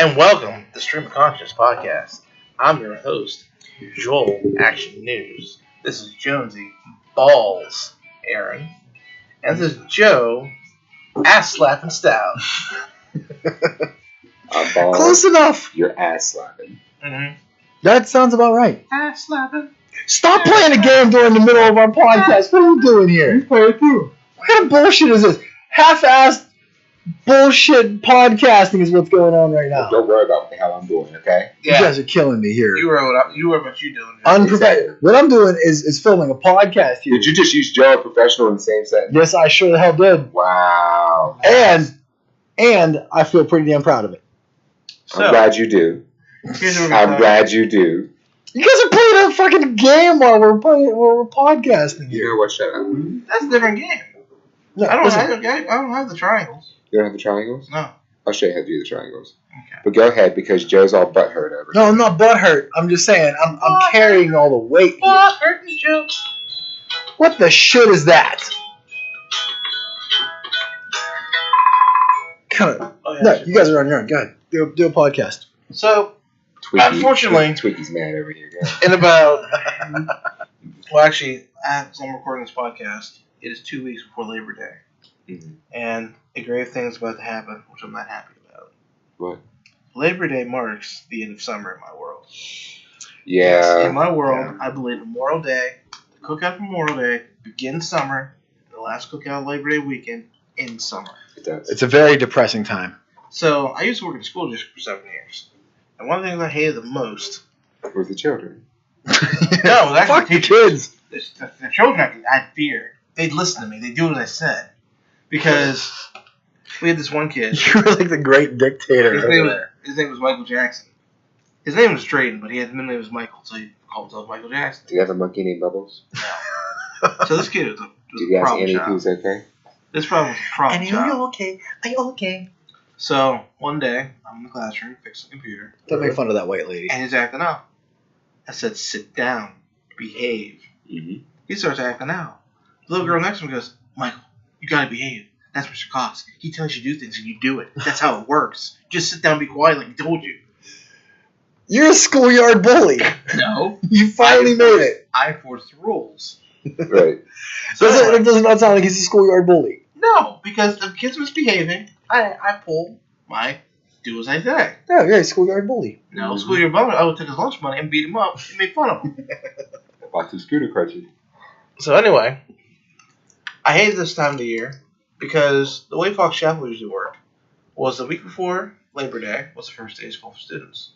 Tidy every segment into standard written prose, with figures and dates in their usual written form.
And welcome to Stream of Conscious Podcast. I'm your host, Joel Action News. This is Jonesy Balls Aaron. And this is Joe Ass Slapping Stout. Close enough. You're ass slapping. Mm-hmm. That sounds about right. Ass slapping. Stop playing a game during the middle of our podcast. What are you doing here? Play it through. What kind of bullshit is this? Half-assed bullshit podcasting is what's going on right now. Don't worry about what the hell I'm doing, okay? You guys are killing me here. You were what you doing. Unprofessional. What I'm doing is filming a podcast here. Did you just use Joe and professional in the same sentence? Yes, I sure the hell did. Wow. And I feel pretty damn proud of it. So, I'm glad you do. I'm glad you do. You guys are playing a fucking game while we're podcasting You here. know what? Shut up. That's a different game. No, I don't listen. have the triangles. You don't have the triangles? No. I'll show you how to do the triangles. Okay. But go ahead, because Joe's all butthurt over No, I'm not butthurt. I'm just saying I'm carrying all the weight here. Oh, hurt me, Joe. What the shit is that? Kind of. Oh, yeah, No, shit. you guys are on your own. Go ahead. Do a podcast. So, Tweaky. Unfortunately- Tweaky's mad over here, guys. in about, well, actually, as I'm recording this podcast, it is 2 weeks before Labor Day. Mhm. And a grave thing is about to happen, which I'm not happy about. What? Labor Day marks the end of summer in my world. Yeah. In my world, I believe Memorial Day, the cookout for Memorial Day, begins summer, and the last cookout of Labor Day weekend ends summer. It does. It's a very depressing time. So, I used to work in a school district for 7 years. And one of the things I hated the most, Where's the children? no, it was actually Fuck the teachers. kids. The children I had fear. They'd listen to me. They'd do what I said. Because we had this one kid. You were like the great dictator His over name, was, there. his name was Michael Jackson. His name was Drayden, but his middle name was Michael, so he called himself Michael Jackson. Do you have a monkey named Bubbles? No. So this kid was Do a you ask problem Annie child. who's okay? This problem was a problem child. okay? Are you okay? So one day, I'm in the classroom, fixing the computer, Don't make fun of that white lady. and he's acting out. I said, sit down, behave. Mm-hmm. He starts acting out. The little girl next to him goes, Michael, you gotta behave. That's Mr. Cox. He tells you to do things and you do it. That's how it works. Just sit down and be quiet like he told you. You're a schoolyard bully. No. You finally made it. I enforce the rules. Right. It does not sound like he's a schoolyard bully. No, because if kids misbehaving, I pull my do as I say. Yeah, schoolyard bully. No, school year bummer, I would take his lunch money and beat him up and make fun of him. Lots of scooter crutches. So anyway, I hated this time of the year because the way Fox Chapel usually worked was the week before Labor Day was the first day of school for students.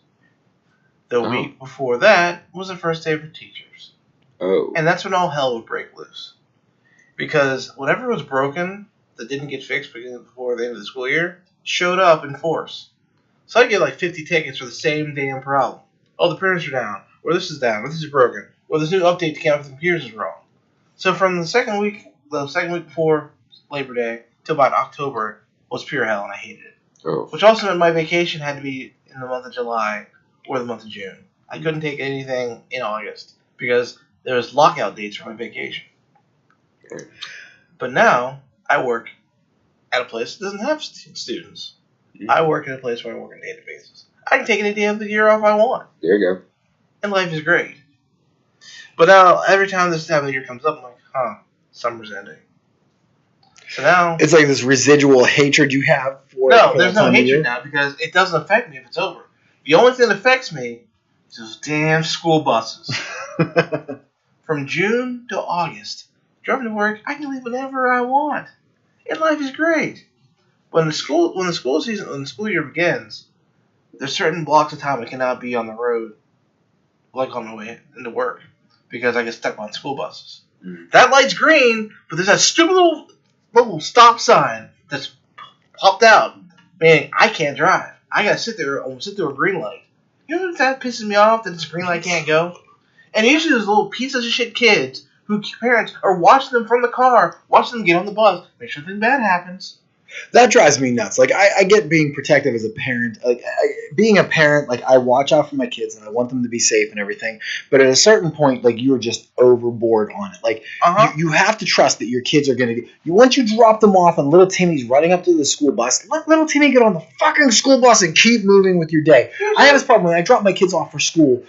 The Oh. week before that was the first day for teachers. Oh. And that's when all hell would break loose. Because whatever was broken that didn't get fixed before the end of the school year showed up in force. So I get like 50 tickets for the same damn problem. Oh, the printers are down, or this is down, or this is broken, or this new update to count with the computers is wrong. So from the second week before Labor Day till about October was pure hell, and I hated it. Oh. Which also meant my vacation had to be in the month of July or the month of June. I couldn't take anything in August because there was lockout dates for my vacation. Right. But now I work at a place that doesn't have students. Mm-hmm. I work at a place where I work on databases. I can take any day of the year off I want, There you go. and life is great. But now every time this time of the year comes up, I'm like, summer's ending. So now It's like this residual hatred you have for no, for there's that no time of hatred year. now because it doesn't affect me if it's over. The only thing that affects me is those damn school buses. From June to August, driving to work, I can leave whenever I want, and life is great. When the school year begins, there's certain blocks of time I cannot be on the road, like on my way into work, because I get stuck on school buses. Mm. That light's green, but there's that stupid little stop sign that's popped out, meaning I can't drive. I gotta sit there through a green light. You know that pisses me off that this green light can't go? And usually those little pieces of shit kids whose parents are watching them from the car, watching them get on the bus, make sure nothing bad happens. That drives me nuts. Like, I get being protective as a parent. Like, being a parent, like, I watch out for my kids and I want them to be safe and everything. But at a certain point, like, you're just overboard on it. Like, you have to trust that your kids are going to once you drop them off and little Timmy's running up to the school bus, let little Timmy get on the fucking school bus and keep moving with your day. I have this problem when I drop my kids off for school,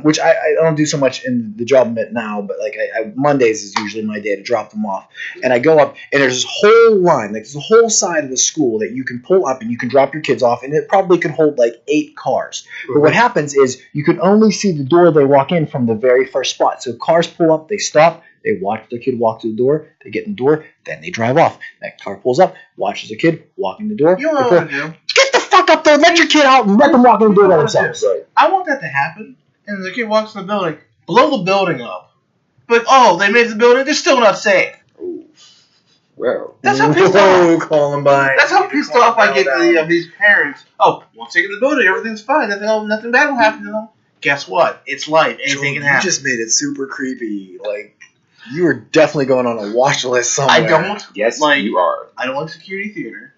which I don't do so much in the job I'm at now, but like Mondays is usually my day to drop them off. And I go up and there's this whole line, like there's a whole side of the school that you can pull up and you can drop your kids off, and it probably could hold like 8 cars. But what happens is you can only see the door they walk in from the very first spot. So cars pull up, they stop, they watch their kid walk through the door, they get in the door, then they drive off. That car pulls up, watches the kid walk in the door. You know what I want to do? Get the fuck up there, let your kid out, and let them walk in the door by themselves. I want that to happen, and the kid walks in the building, blow the building up. But, they made the building, they're still not safe. Ooh. Well. That's how pissed off. Columbine. That's how pissed off I get these parents. Once they get in the building, everything's fine. Nothing bad will happen to them. Guess what? It's life. Anything can happen. You just made it super creepy. Like, you are definitely going on a watch list somewhere. I don't. Yes, like, you are. I don't like security theater.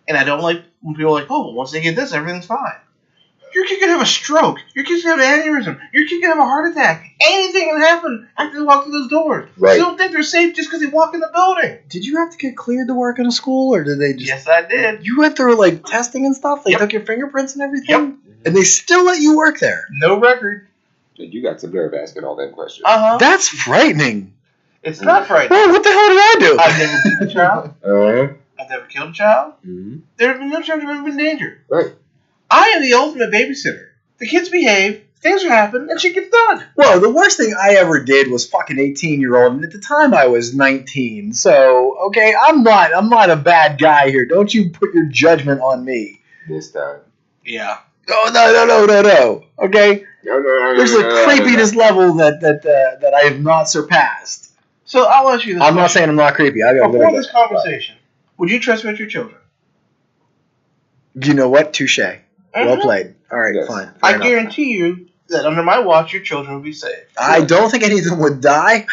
And I don't like when people are like, once they get this, everything's fine. Your kid can have a stroke. Your kid can have an aneurysm. Your kid can have a heart attack. Anything can happen after they walk through those doors. Right. They don't think they're safe just because they walk in the building. Did you have to get cleared to work in a school, or did they just... Yes, I did. You went through, like, testing and stuff? They took your fingerprints and everything? Yep. And they still let you work there? No record. You got some nerve asking all them questions. That's frightening. It's not frightening. Well, what the hell did I do? I've never beaten a child. I've never killed a child. Mm-hmm. There have been no children who have been in danger. Right. I am the ultimate babysitter. The kids behave, things are happening, and shit gets done. Well, the worst thing I ever did was fucking 18-year-old, and at the time I was 19. So, okay, I'm not a bad guy here. Don't you put your judgment on me. This time. Yeah. Oh, no. Okay? No. There's a creepiness level that I have not surpassed. So I'll ask you this. I'm not saying I'm not creepy. Before this conversation, would you trust me with your children? You know what? Touche. Well played. All right, Yes. fine. I guarantee you that under my watch, your children will be safe. I don't think any of them would die,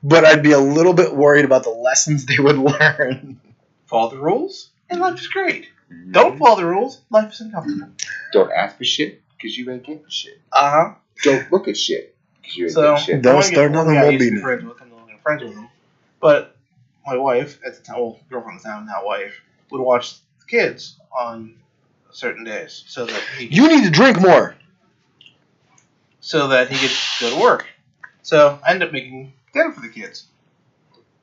but I'd be a little bit worried about the lessons they would learn. Follow the rules, and life is great. Mm-hmm. Don't follow the rules, life is uncomfortable. Don't ask for shit, because you ain't getting shit. Don't look at shit, because you ain't So, getting shit. Don't start nothing, won't be friends with them, friends with them. But my wife at the time, girlfriend at the time, now wife, would watch the kids on certain days so that You need to drink more. so that he could go to work. So I ended up making dinner for the kids.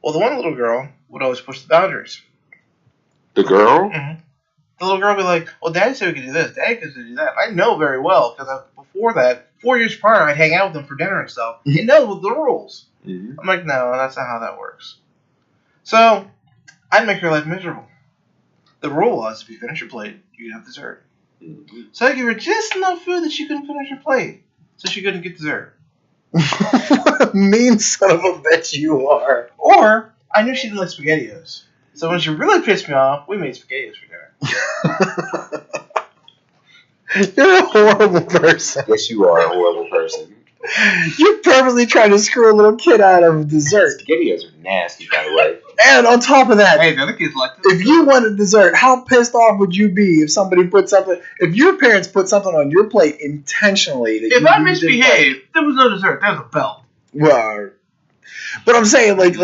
Well, the one little girl would always push the boundaries. The girl? Mm-hmm. The little girl would be like, well, Daddy said we could do this. Daddy said we could do that. I know very well, because before that, 4 years prior, I'd hang out with them for dinner and stuff. They know the rules. Mm-hmm. I'm like, no, that's not how that works. So I'd make her life miserable. The rule was, if you finish your plate, you can have dessert. Mm-hmm. So I give her just enough food that she couldn't finish her plate, so she couldn't get dessert. What a mean son of a bitch you are. Or I knew she didn't like SpaghettiOs, so when she really pissed me off, we made SpaghettiOs for dinner. You're a horrible person. Yes, you are a horrible person. You're purposely trying to screw a little kid out of dessert. SpaghettiOs are nasty, by the way. And on top of that, Hey, the other kids liked it. if you wanted dessert, how pissed off would you be if somebody put something, if your parents put something on your plate intentionally? That If you I didn't misbehaved, there was no dessert. There was a belt. Well, but I'm saying, like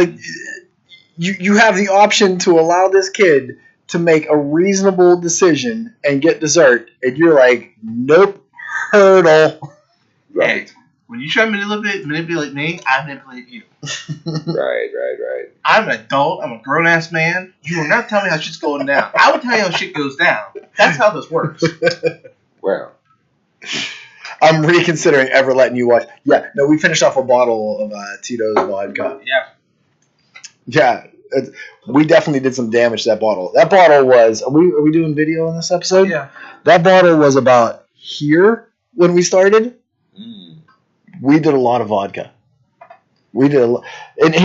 you have the option to allow this kid to make a reasonable decision and get dessert, and you're like, nope, hurdle. Right. Hey, when you try to manipulate me, I manipulate you. Right. I'm an adult. I'm a grown-ass man. You will not tell me how shit's going down. I will tell you how shit goes down. That's how this works. Well. I'm reconsidering ever letting you watch. Yeah, no, we finished off a bottle of Tito's vodka. Yeah, we definitely did some damage to that bottle. That bottle was. Are we doing video in this episode? Yeah. That bottle was about here when we started. We did a lot of vodka. We did a lot. And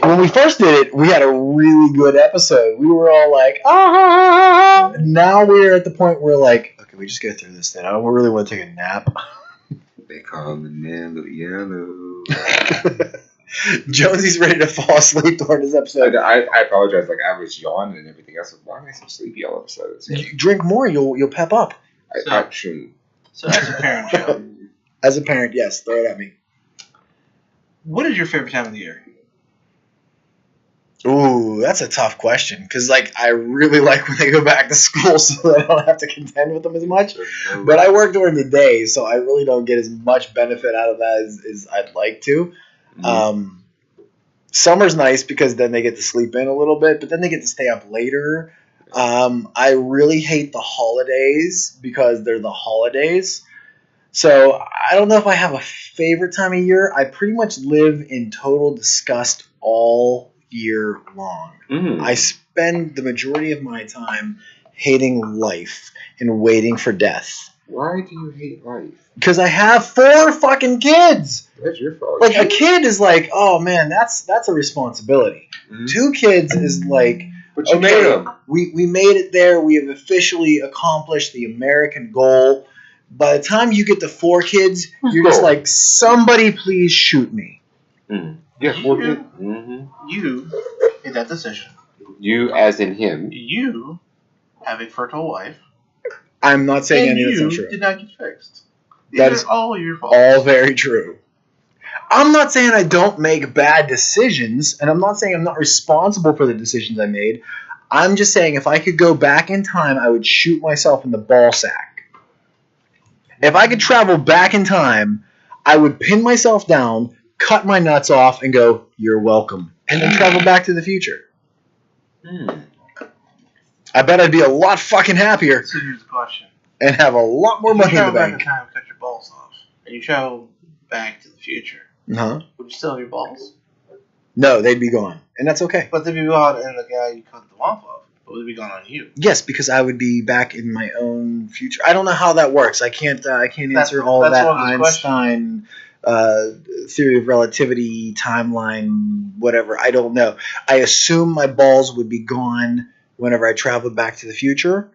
when we first did it, we had a really good episode. We were all like, ah. Now we're at the point where like, okay, we just get through this then. I don't really want to take a nap. They call him the man of yellow. Jonesy's ready to fall asleep during this episode. I apologize. Like I was yawning and everything else. Why am I so sleepy all of a sudden? You drink more, you'll pep up. I shouldn't. So as a parent, Joe, As a parent, yes, throw it at me. what is your favorite time of the year? Ooh, that's a tough question because like I really like when they go back to school, so I don't have to contend with them as much. But I work during the day, so I really don't get as much benefit out of that as I'd like to. Summer's nice because then they get to sleep in a little bit, but then they get to stay up later. I really hate the holidays because they're the holidays. So I don't know if I have a favorite time of year. I pretty much live in total disgust all year long. I spend the majority of my time hating life and waiting for death. Why do you hate life? Because I have 4 fucking kids. That's your fault. Like a kid is like, oh man, that's a responsibility. 2 kids is like, But you made okay, them. we made it there. We have officially accomplished the American goal. By the time you get to 4 kids, you're just like, somebody please shoot me. Yeah, 4 You- kids. You made that decision. You, as in him. You have a fertile wife, I'm not saying and any of that's you not true. did not get fixed. These That are is all your fault. All very true. I'm not saying I don't make bad decisions, and I'm not saying I'm not responsible for the decisions I made. I'm just saying if I could go back in time, I would shoot myself in the ball sack. If I could travel back in time, I would pin myself down, cut my nuts off, and go, "You're welcome," and then travel back to the future. I bet I'd be a lot fucking happier So here's the question. and have a lot more If you money in the travel back in bank. time and cut your balls off, and you travel back to the future, Huh? would you still have your balls? No, they'd be gone, and that's okay. But they'd be gone and the guy you cut them off of, but would be gone on you. Yes, because I would be back in my own future. I don't know how that works. I can't answer all that's that one of those Einstein theory of relativity, timeline, whatever. I don't know. I assume my balls would be gone whenever I traveled back to the future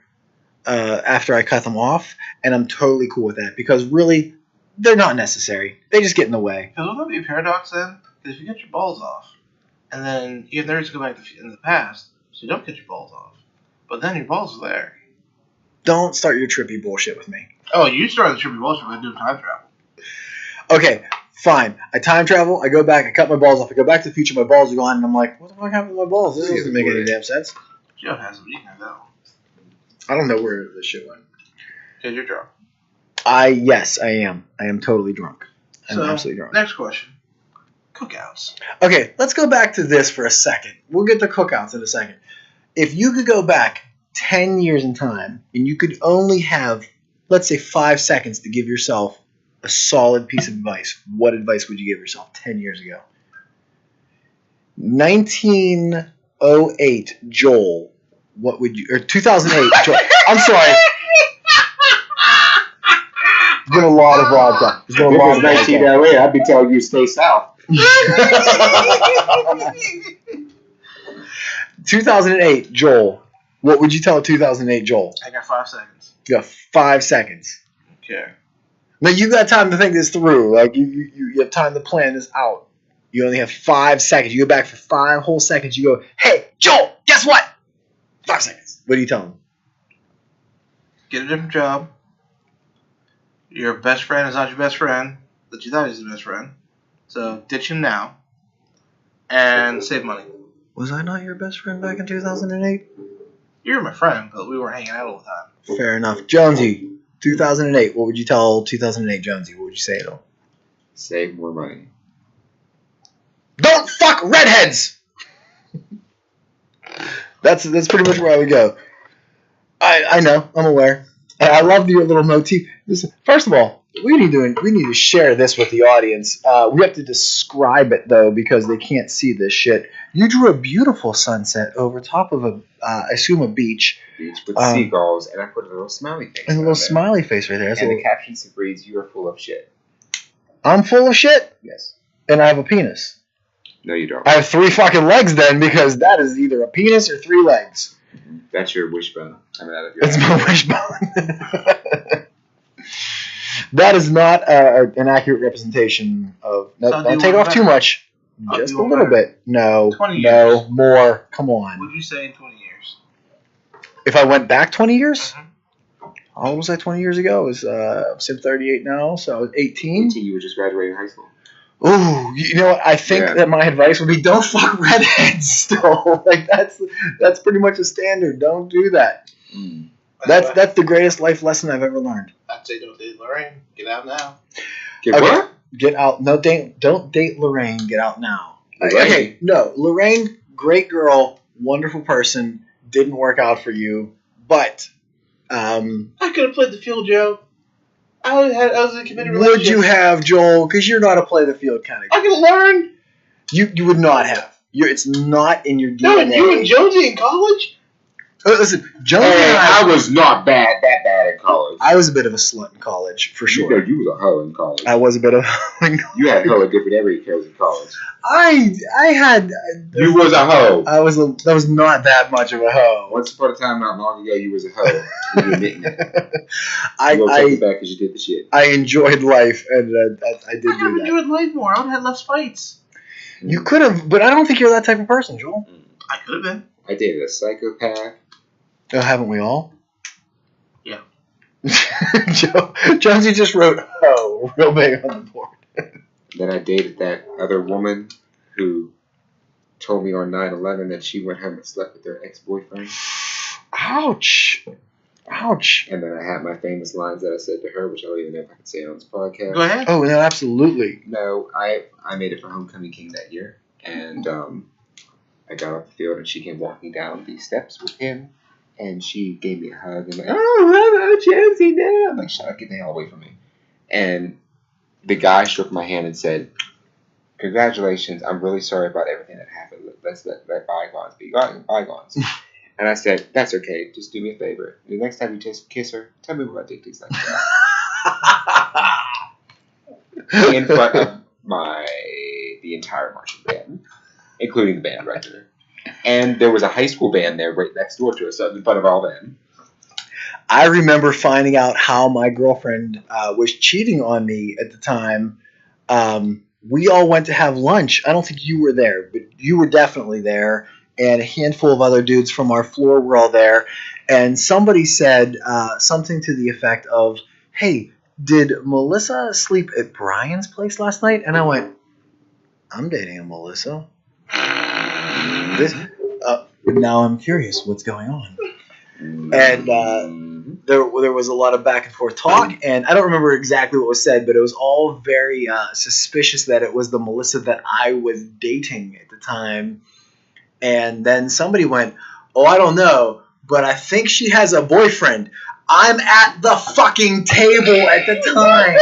after I cut them off, and I'm totally cool with that because really, they're not necessary. They just get in the way. Because wouldn't that be a paradox then? Because if you get your balls off, and then you have the urge to go back in the past, so you don't get your balls off, but then your balls are there. Don't start your trippy bullshit with me. Oh, you started the trippy bullshit by doing time travel. Okay, fine. I time travel. I go back. I cut my balls off. I go back to the future. My balls are gone, and I'm like, what the fuck happened to my balls? This doesn't make any damn sense. Joe has them. You can have that one. I don't know where this shit went. Because you're drunk. Yes, I am. I am totally drunk. I'm So, absolutely drunk. next question. Cookouts. Okay, let's go back to this for a second. We'll get to cookouts in a second. If you could go back 10 years in time, and you could only have, let's say, 5 seconds to give yourself a solid piece of advice, what advice would you give yourself 10 years ago? 1908, Joel. What would you... Or 2008, Joel. I'm sorry. There's been a lot of vlogs on. There's been a If it lot was of vlogs on. 1908, I'd be telling you stay south. 2008, Joel. What would you tell 2008, Joel? I got 5 seconds. You got 5 seconds. Okay. Now you got time to think this through. Like you have time to plan this out. You only have 5 seconds. You go back for 5 whole seconds. You go, hey, Joel, guess what? 5 seconds. What do you tell him? Get a different job. Your best friend is not your best friend that you thought he was your best friend. So ditch him now. And save money. Was I not your best friend back in 2008? You were my friend, but we weren't hanging out all the time. Fair enough. Jonesy, 2008. What would you tell 2008 Jonesy? What would you say to him? Save more money. Don't fuck redheads! That's pretty much where I would go. I know. I'm aware. I love your little motif. Listen, first of all, we need to share this with the audience. We have to describe it though because they can't see this shit. You drew a beautiful sunset over top of I assume a beach. Beach with seagulls, and I put a little smiley face. And a little on there. smiley face right there. And the caption reads, "You are full of shit." I'm full of shit, Yes. and I have a penis. No, you don't. I have 3 fucking legs then because that is either a penis or 3 legs. That's your wishbone. I mean, that is your It's my wishbone. That is not an accurate representation of. No, So do don't you take want off to too much. Just you a went little better. bit. No. 20 No. years. More. Come on. What'd you say in 20 years? If I went back 20 years, Mhm. how old was I 20 years ago? I was I'm 38 now, so I was 18. 18, you were just graduating high school. Ooh, you know what? I think Yeah. that my advice would be don't fuck redheads still. Like that's pretty much a standard. Don't do that. That's the greatest life lesson I've ever learned. I'd say don't date Lorraine. Get out now. Get Okay. what? Get out. No, don't date Lorraine. Get out now. Lorraine. Okay, no. Lorraine, great girl, wonderful person. Didn't work out for you, but I could have played the field, Joe. I was in a committed would relationship. you have, Joel? Because you're not a play the field kind of guy. I could have learned. You would not have. It's not in your DNA. No, you and Jonesy in college? Listen, Jonesy and Hey, I I was not that bad in college. I was a bit of a slut in college, for You know, sure. you was a hoe in college. I was a bit of. You had hoe at different area codes in college. I had. You was a hoe. I was. That was not that much of a hoe. Once upon a time, not long ago, you was a hoe. You admitting it. You gonna take I it back because you did the shit. I enjoyed life, and I did I could have do that. enjoyed life more. I would have had less fights. You could have, but I don't think you're that type of person, Joel. I could have been. I dated a psychopath. Oh, haven't we all? Yeah. Jonesy just wrote "oh" real big on the board. Then I dated that other woman who told me on 9/11 that she went home and slept with her ex-boyfriend. Ouch! Ouch! And then I had my famous lines that I said to her, which I don't even know if I can say on this podcast. Go ahead. Oh no, absolutely. No, I made it for Homecoming King that year, and I got off the field, and she came walking down the steps with him, and she gave me a hug, and like, oh, Jonesy, no. I'm like, shut up, get the hell away from me. And the guy shook my hand and said, congratulations, I'm really sorry about everything that happened. Let's let bygones be bygones. And I said, that's okay, just do me a favor. The next time you just kiss her, tell me what my dick tastes like. In front of the entire marching band, including the band director. And there was a high school band there right next door to us, so in front of all them. I remember finding out how my girlfriend was cheating on me at the time. We all went to have lunch. I don't think you were there, but you were definitely there. And a handful of other dudes from our floor were all there. And somebody said something to the effect of, hey, did Melissa sleep at Brian's place last night? And I went, I'm dating a Melissa. Now I'm curious what's going on. And there was a lot of back and forth talk, and I don't remember exactly what was said, but it was all very suspicious that it was the Melissa that I was dating at the time. And then somebody went, oh, I don't know, but I think she has a boyfriend. I'm at the fucking table at the time.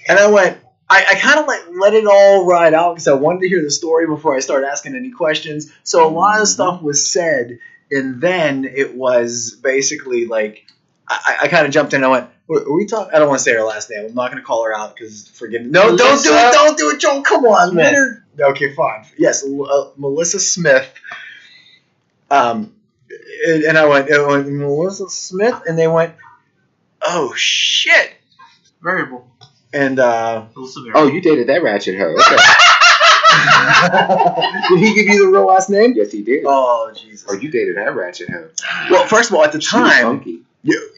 And I went, I kind of like let it all ride out because I wanted to hear the story before I started asking any questions. So a lot of stuff was said, and then it was basically like I kind of jumped in and I went, are we talking? I don't want to say her last name. I'm not going to call her out because forgive me. No, don't do it. Don't do it, Joel. Come on, man. Okay, fine. Yes, Melissa Smith. And I went, Melissa Smith, and they went, oh shit. Variable. And oh, you dated that ratchet hoe. Okay. Did he give you the real last name? Yes, he did. Oh, Jesus. Oh, you dated that ratchet hoe. Well, first of all, at the She was time, funky.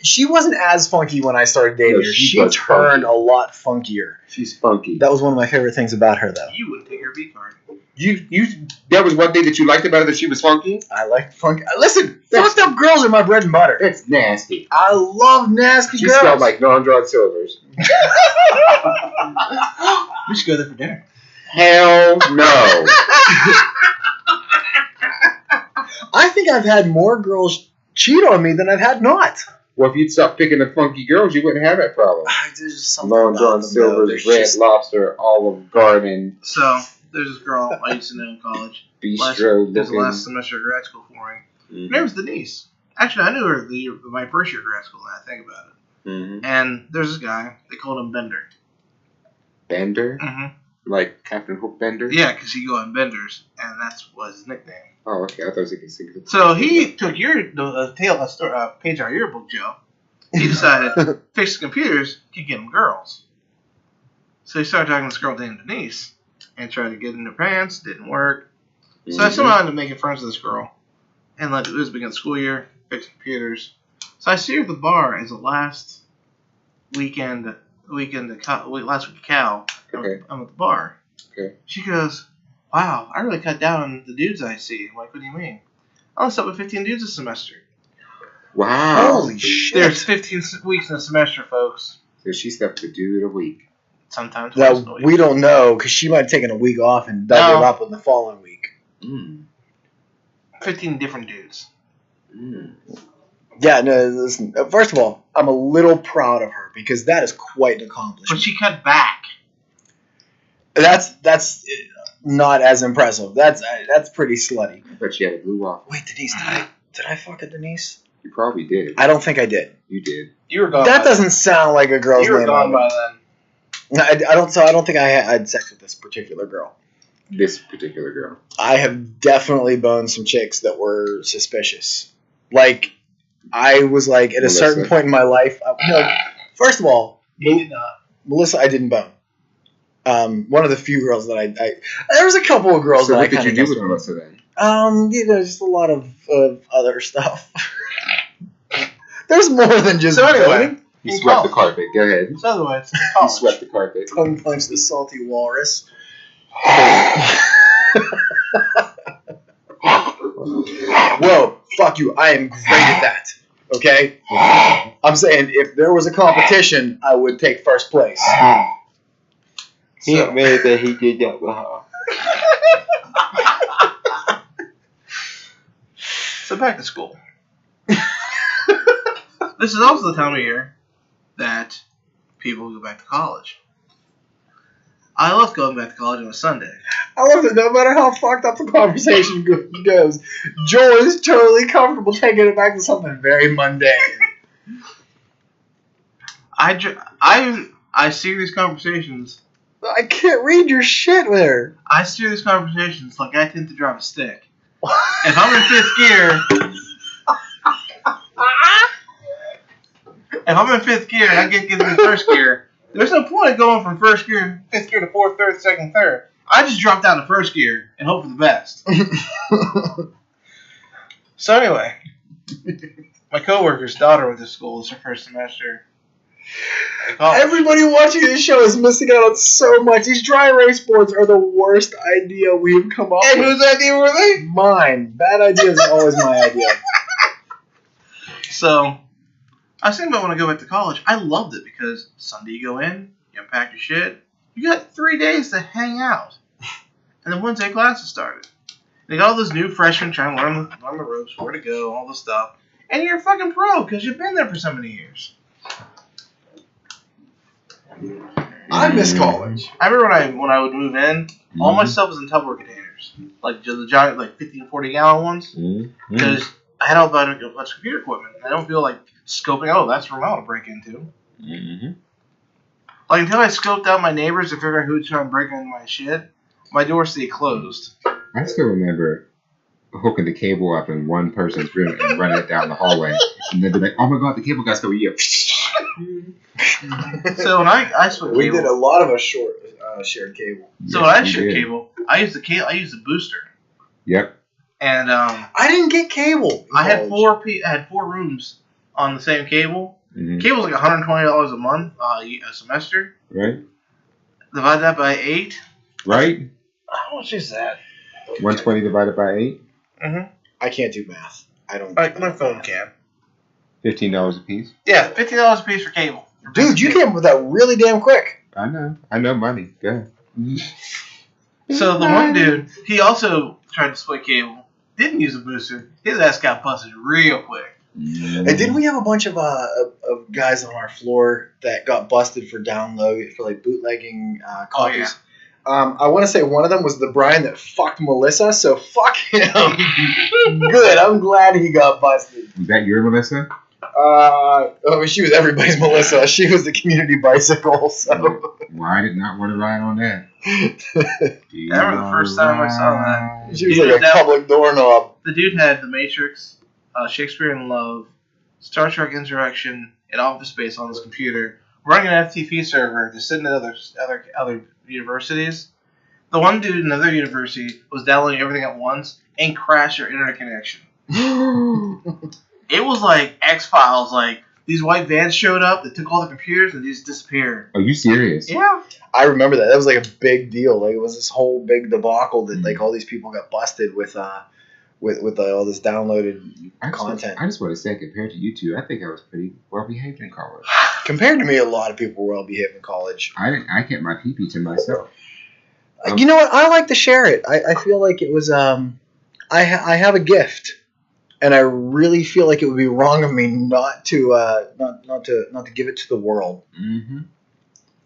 she wasn't as funky when I started dating No, her. she She was turned funky. a lot funkier. She's funky. That was one of my favorite things about her, though. You wouldn't take her V card. You that was one thing that you liked about her, that she was funky? I like funky. Listen, fucked up girls are my bread and butter. It's nasty. I love nasty She girls. smelled like non-drug silvers. We should go there for dinner. Hell no. I think I've had more girls cheat on me than I've had not. Well, if you'd stop picking the funky girls, you wouldn't have that problem. There's just something Long about John them, though. Silver's, There's Red just- Lobster, Olive Garden, So, there's this girl I used to know in college. Bistro This looking. last semester of grad school for me. Her name was Denise. Actually, I knew her my first year of grad school, now I think about it. Mm-hmm. And there's this guy, they called him Bender. Bender? Mm-hmm. Like Captain Hook Bender? Yeah, because he go on benders, and was his nickname. Oh, okay. I thought it was like a So he took page out of your book, Joe. He decided fix computers could get him girls. So he started talking to this girl named Denise and tried to get in her pants. Didn't work. So I somehow ended up making friends with this girl. And like it was the beginning of the school year, fixing computers. So I see her at the bar as the last weekend last week of Cal. Okay. I'm at the bar. Okay. She goes, "Wow, I really cut down on the dudes I see." I'm like, "What do you mean?" I only slept with 15 dudes a semester. Wow. Holy shit. There's 15 weeks in a semester, folks. So she slept with a dude a week. Sometimes twice a Now, week. we don't know because she might have taken a week off and doubled up in the following week. 15 different dudes. Yeah, no, listen. First of all, I'm a little proud of her because that is quite an accomplishment. But she cut back. That's not as impressive. That's pretty slutty. But she had a blue waffle. Wait, Denise, did I fuck a Denise? You probably did. I don't think I did. You did. You were gone. That doesn't sound like a girl's You were name. gone by then. No, I don't. So I don't think I had sex with this particular girl. This particular girl. I have definitely boned some chicks that were suspicious. Like, I was like, at a certain point in my life, first of all, He did not. Melissa, I didn't bone. One of the few girls that I there was a couple of girls So that what I did kind you of do with Melissa then? just a lot of other stuff. There's more than just So anyway, boning. You in swept the college. carpet. Go ahead. So otherwise, You college. swept the carpet. Tongue punch the salty walrus. Whoa, fuck you. I am great at that. Okay? I'm saying if there was a competition, I would take first place. He admitted that he did that with her. So back to school. This is also the time of year that people go back to college. I love going back to college on a Sunday. I love that no matter how fucked up the conversation goes, Joel is totally comfortable taking it back to something very mundane. I steer these conversations. I can't read your shit there. I steer these conversations like I tend to drive a stick. If I'm in fifth gear, and I get into first gear, there's no point in going from first gear, fifth gear to fourth, third, second, third. I just drop down to first gear and hope for the best. So anyway, my coworker's daughter went to school. It's her first semester. Everybody watching this show is missing out on so much. These dry erase boards are the worst idea we've come up And with. whose idea were they? Mine. Bad ideas are always my idea. So, I was thinking about when I go back to college. I loved it because Sunday you go in, you unpack your shit. You got 3 days to hang out. And then Wednesday classes started. They got all those new freshmen trying to learn the ropes, where to go, all this stuff. And you're a fucking pro because you've been there for so many years. I miss college. I remember when I would move in, all my stuff was in Tupperware containers. Like the giant, like 50 and 40 gallon ones. Because I had all that much computer equipment. I don't feel like scoping, that's remote to break into. Like until I scoped out my neighbors to figure out who was trying to break into my shit, my door stayed closed. I still remember hooking the cable up in one person's room and running it down the hallway. And then they're like, oh my god, the cable guy's coming here. So when I split We cable, did a lot of us shared cable. so when I shared cable, I used the booster. Yep. And I didn't get cable. I had four rooms on the same cable. Cable's like $120 a month, a semester. Right. Divide that by 8. Right? How much is that? 120 divided by 8? I can't do math. I don't. My phone can. $15 a piece. Yeah, $15 a piece for cable. Dude, you came up with that really damn quick. I know money. Go ahead. So the one dude, he also tried to split cable. Didn't use a booster. His ass got busted real quick. And didn't we have a bunch of guys on our floor that got busted for download for like bootlegging copies? I want to say one of them was the Brian that fucked Melissa, so fuck him. Good, I'm glad he got busted. Was that your Melissa? She was everybody's Melissa. She was the community bicycle, so. Well, I did not want to ride on that. I remember the first time I saw that. She was like a public doorknob. The dude had The Matrix, Shakespeare in Love, Star Trek Insurrection, and Office Space on his computer, running an FTP server to send to other universities. The one dude in another university was downloading everything at once and crashed their internet connection. It was like X-Files. Like, these white vans showed up, they took all the computers, and these disappeared. Are you serious? Yeah. I remember that. That was like a big deal. Like, it was this whole big debacle that like all these people got busted with all this downloaded content. I just want to say, compared to you two, I think I was pretty well behaved in college. Compared to me, a lot of people were well behaved in college. I kept my pee-pee to myself. You know what? I like to share it. I feel like it was I have a gift, and I really feel like it would be wrong of me not to give it to the world. Mm-hmm.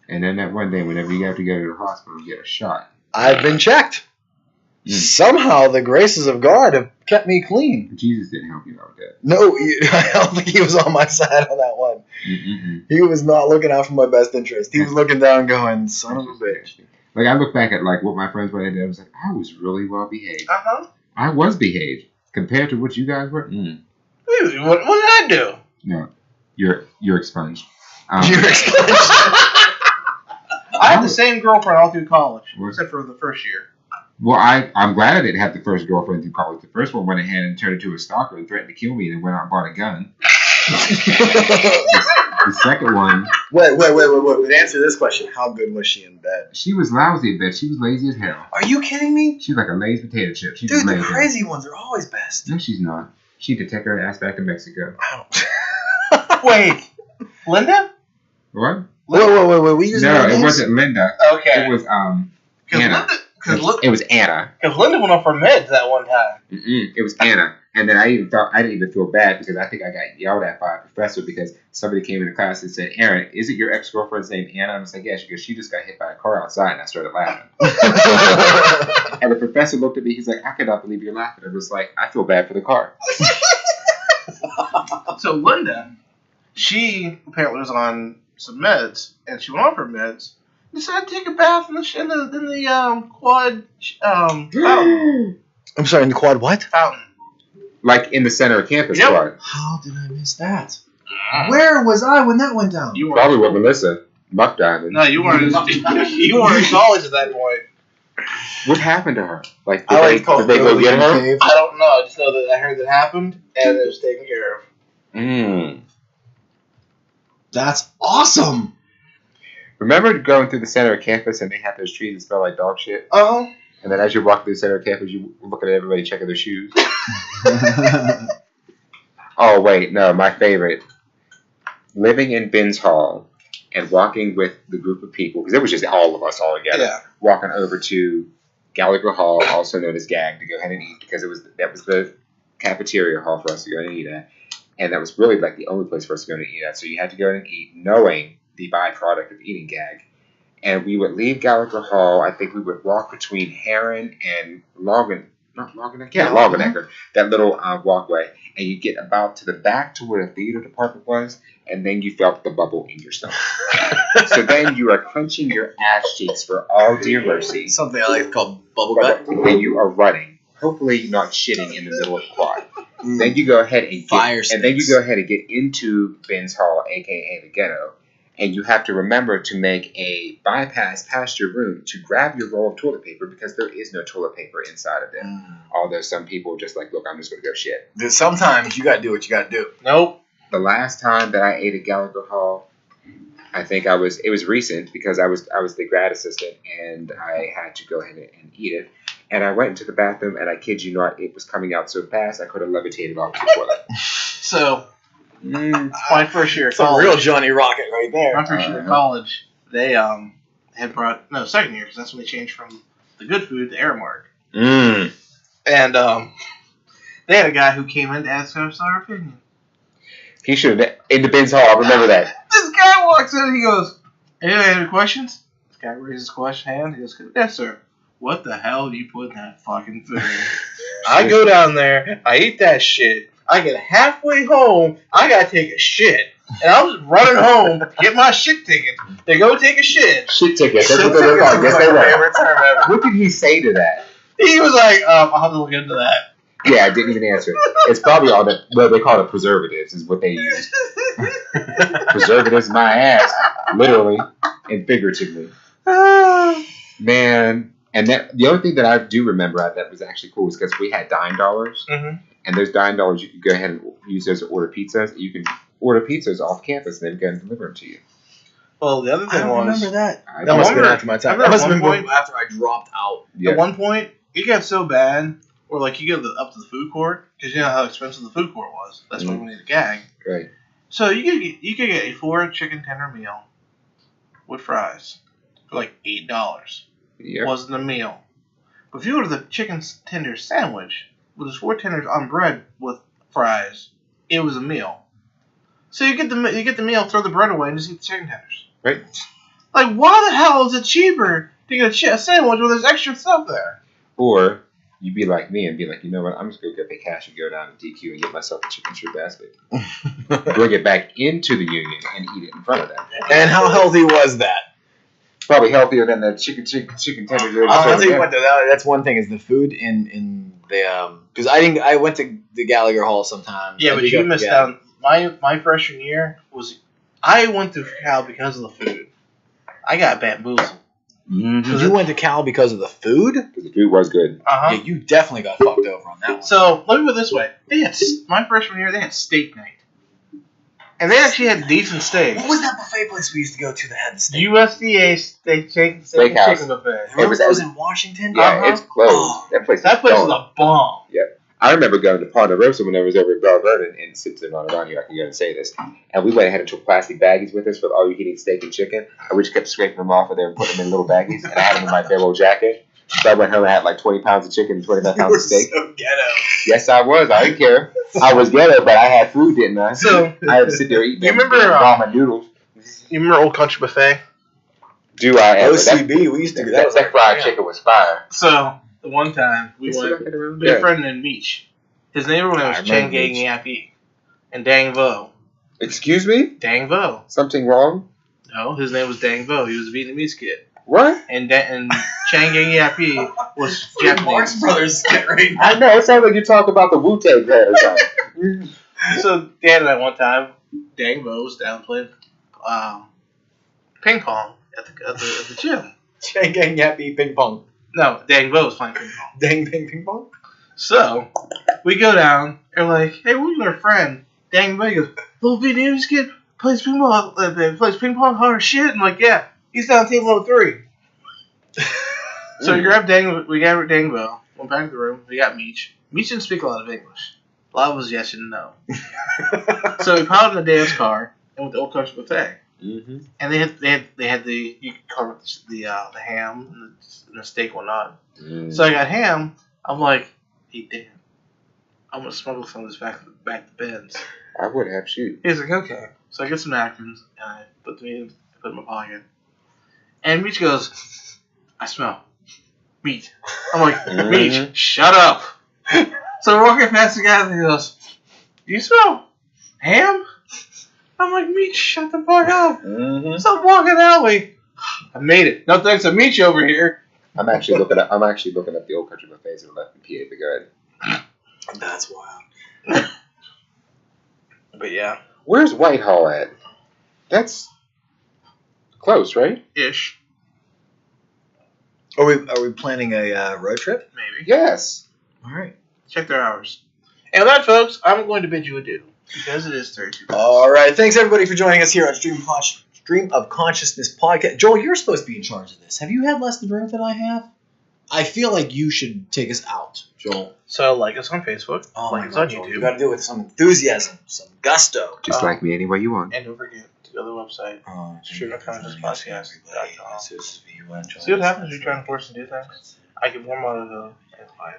And then that one day, whenever you have to go to the hospital and get a shot, I've been checked. Somehow the graces of God have kept me clean. Jesus didn't help you out with that. No, I don't think he was on my side on that one. Mm-mm. He was not looking out for my best interest. He was looking down going, son of a bitch. Like, I look back at like what my friends were did. I was like, I was really well behaved. Uh-huh. I was behaved compared to what you guys were. What did I do? No, you're expunged. You're expunged. I had the same girlfriend all through college, except for the first year. Well, I'm glad I didn't have the first girlfriend through college. The first one went ahead and turned into a stalker and threatened to kill me, and then went out and bought a gun. The second one. Wait. Answer this question. How good was she in bed? She was lousy in bed. She was lazy as hell. Are you kidding me? She was like a lazy potato chip. She Dude, was the crazy ones are always best. No, she's not. She had to take her ass back to Mexico. Wait, Linda? What? Wait. We used No, it wasn't Linda. Okay. It was Anna. It was Anna. Because Linda went off her meds that one time. It was Anna. And then I didn't even feel bad because I think I got yelled at by a professor because somebody came into class and said, Aaron, is it your ex-girlfriend's name Anna? I was like, yeah. She goes, she just got hit by a car outside. And I started laughing. And the professor looked at me. He's like, I cannot believe you're laughing. I was like, I feel bad for the car. So Linda, she apparently was on some meds, and she went off her meds. Decided to take a bath in the quad fountain. I'm sorry, in the quad what? Fountain. Like in the center of campus. Yep. Quad. How did I miss that? Where was I when that went down? You were Probably with Melissa. Buck Diamond. No, you weren't. You weren't in college at that point. What happened to her? Like, did they go get her? I don't know. I just know that I heard that happened, and it was taken care of. That's awesome. Remember going through the center of campus and they have those trees that smell like dog shit? Oh. And then as you're walking through the center of campus, you look at everybody checking their shoes. Oh, wait. No, my favorite. Living in Ben's Hall and walking with the group of people, because it was just all of us all together, walking over to Gallagher Hall, also known as GAG, to go ahead and eat, because that was the cafeteria hall for us to go and eat at. And that was really like the only place for us to go and eat at. So you had to go and eat knowing the byproduct of eating GAG. And we would leave Gallagher Hall. I think we would walk between Heron and Longenecker, that little walkway. And you get about to the back to where the theater department was, and then you felt the bubble in your stomach. So then you are clenching your ass cheeks for all dear mercy. Something I like called bubble gut. And you are running. Hopefully you're not shitting in the middle of the quad. Then you go ahead and get into Ben's Hall, aka the ghetto. And you have to remember to make a bypass past your room to grab your roll of toilet paper because there is no toilet paper inside of there. Although some people are just like, look, I'm just going to go shit. Sometimes you got to do what you got to do. Nope. The last time that I ate at Gallagher Hall, I think it was recent because I was the grad assistant and I had to go ahead and eat it. And I went into the bathroom and I kid you not, it was coming out so fast I could have levitated off the toilet. So... my first year of Some college. real Johnny Rocket right there. My first year of college, they had brought second year because that's when they changed from the good food to Aramark. And they had a guy who came in to ask us our opinion. He should have in the Ben's Hall. I remember that. This guy walks in and he goes, "Anybody have any questions?" This guy raises his hand. He goes, "Yes, sir." What the hell do you put in that fucking food? I go down there, I eat that shit. I get halfway home, I gotta take a shit. And I was running home to get my shit ticket to go take a shit. Shit ticket. That's what they're called. Yes, they were. What did he say to that? He was like, I'll have to look into that. Yeah, I didn't even answer it. It's probably all that, well, they call it preservatives is what they use. Preservatives my ass, literally and figuratively. Man, and the only thing that I do remember that was actually cool was because we had dime dollars, and those dime dollars you could go ahead and use those to order pizzas. You can order pizzas off campus, and they'd go and deliver them to you. Well, the other thing I don't remember that. I That must have been remember- after my time. I That must have remember been at one after I dropped out. At one point, it got so bad, where like you go up to the food court because you know how expensive the food court was. That's why we needed a gag. Right. So you could get a 4 chicken tender meal with fries for like $8. Yep. It wasn't a meal. But if you order the chicken tender sandwich with the 4 tenders on bread with fries, it was a meal. So you get the meal, throw the bread away, and just eat the chicken tenders. Right. Like, why the hell is it cheaper to get a sandwich where there's extra stuff there? Or you'd be like me and be like, you know what? I'm just gonna get the cash and go down to DQ and get myself a chicken strip basket. Bring it back into the union and eat it in front of them. And how healthy was that? Probably healthier than the chicken tenders. I'll tell you what, though, that's one thing is the food in the because I went to the Gallagher Hall sometime. Yeah, but you missed out. My freshman year I went to Cal because of the food. I got bamboozled. You went to Cal because of the food? Because the food was good. Uh-huh. Yeah, you definitely got fucked over on that one. So let me put it this way: my freshman year, they had steak night, and they actually had decent steak. What was that buffet place we used to go to that had the steak? USDA steak chicken buffet. Remember that was in Washington? Yeah, it's closed. Oh. That place is gone. a bomb. Yep. I remember going to Ponderosa when I was over in Bell Vernon, and since I'm not around here, I can go and say this. And we went ahead and took plastic baggies with us for all you can eat steak and chicken. And we just kept scraping them off of there and putting them in little baggies. And I had them in my barrel jacket. So I went home and had like 20 pounds of chicken and 25 pounds of steak. So ghetto. Yes, I was. I didn't care. I was ghetto, but I had food, didn't I? So I had to sit there eating. You remember ramen noodles? You remember Old Country Buffet? Do I ever? OCB, we used to do that. That fried chicken was fire. So the one time we went, we had a friend named Meech. His name was Changang Yapi, and Dang Vo. Excuse me? Dang Vo. Something wrong? No, his name was Dang Vo. He was a Vietnamese kid. What? And Changang Yapi was Japanese. Marx Brothers skit right now. I know. It sounds like you talk about the Wu-Tang Clan or something. So Dan and I one time, Dang Vo was down playing ping pong at the gym. Chang Gang Yappy Ping Pong. No, Dang Vo was playing ping pong. Dang Ping Ping Pong? So we go down and we're like, hey, where's our friend? Dang Vo goes, little Vietnamese kid plays ping pong hard as shit. I'm like, yeah, he's down table number 3. So we grabbed Dang Vo, went back to the room. We got Meech. Meech didn't speak a lot of English. A lot was yes and no. So we piled in the dance car and went to Old Country Buffet. Mm-hmm. And they had the you could carve the ham and the steak and whatnot. Mm. So I got ham. I'm like, hey Dan, I'm gonna smuggle some of this back to Ben's. I would have shoot. He's like, okay. So I get some napkins and I put them in my pocket. And Meech goes, I smell meat. I'm like, Meech, shut up. So we're walking past the guy and he goes, do you smell ham? I'm like, Meech, shut the fuck up. Mm-hmm. Stop walking that way. I made it. No thanks to Meech over here. I'm actually looking up the Old Country Buffets that left in PA. But go ahead. That's wild. But yeah. Where's Whitehall at? That's close, right? Ish. Are we planning a road trip? Maybe. Yes. All right. Check their hours. And with that, folks, I'm going to bid you adieu. Because it is 32. All right. Thanks, everybody, for joining us here on Stream of Consciousness podcast. Joel, you're supposed to be in charge of this. Have you had less to drink than I have? I feel like you should take us out, Joel. So like us on Facebook. Oh like my us God, on Joel, YouTube. you got to do it with some enthusiasm, some gusto. Just like me any way you want. And don't forget to go to the website. streamofconsciouspodcast.com. See what happens when you try to force to do things? I get more motivated and quieter.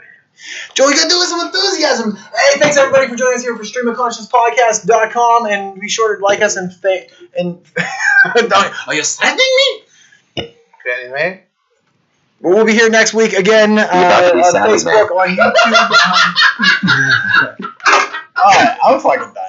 Joel, you got to do it with some enthusiasm. Hey, thanks, everybody, for joining us here for streamofconsciouspodcast.com. And be sure to like us and are you sending me? Okay, man. Well, we'll be here next week again on Facebook, on YouTube. Alright, I'm fucking done.